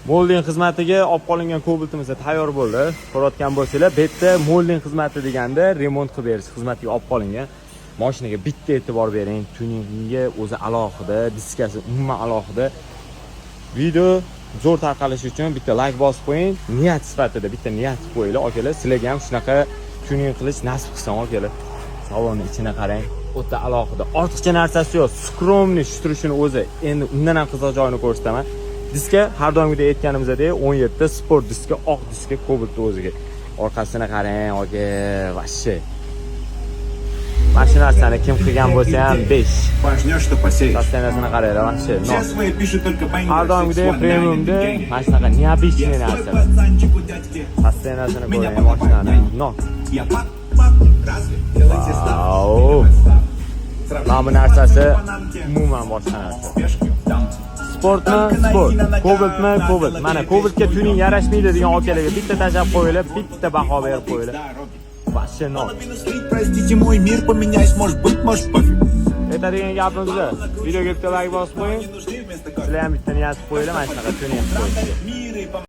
Molding xizmatiga olib qolingan Cobalt'imiz tayyor bo'ldi. Ko'rayotgan bo'lsanglar, bu yerda molding xizmati deganda remont qilib berish xizmatiga olib qolingan. Mashinaga bitta e'tibor bering, tuningiga o'zi alohida, diskasi umuman alohida. Video zo'r tarqalishi uchun bitta like bosib qo'ying. Niyat sifatida bitta niyat qo'yinglar, akalar. Sizlarga ham shunaqa tuning qilish nasib qilsin, akalar. Salonni ichini qarang. O'ta alohida. Ortiqcha narsasi yo'q. Skromniy turishini o'zi. Endi undan ham qiziq joyini ko'rsataman. Diska har doimgidek aytganimizdek 17 sport diska, oq diska Cobalt o'ziga. Orqasini qarang, aka, vashshi. Mana narsani kim qilgan bo'lsa ham 5. Sostenasini qaranglar, vashshi. Har doimgidek premiumda mana shunaqa neobычный narsa. Sostenasini ko'ring, mashinani. No. Wow. Mana bu narsasi umuman boshqa narsa. Sportmi? Sport. Cobaltmi? Cobalt. Mana Cobaltga tuning yarashmaydi degan okalarga bitta tashab qo'yinglar, bitta baho berib qo'yinglar. Vashshi no. Aytadigan gapimizda videoga bitta like bosib qo'ying. Sizlar ham bitta niyat qo'yinglar, mana shunaqa tuning qo'yishga.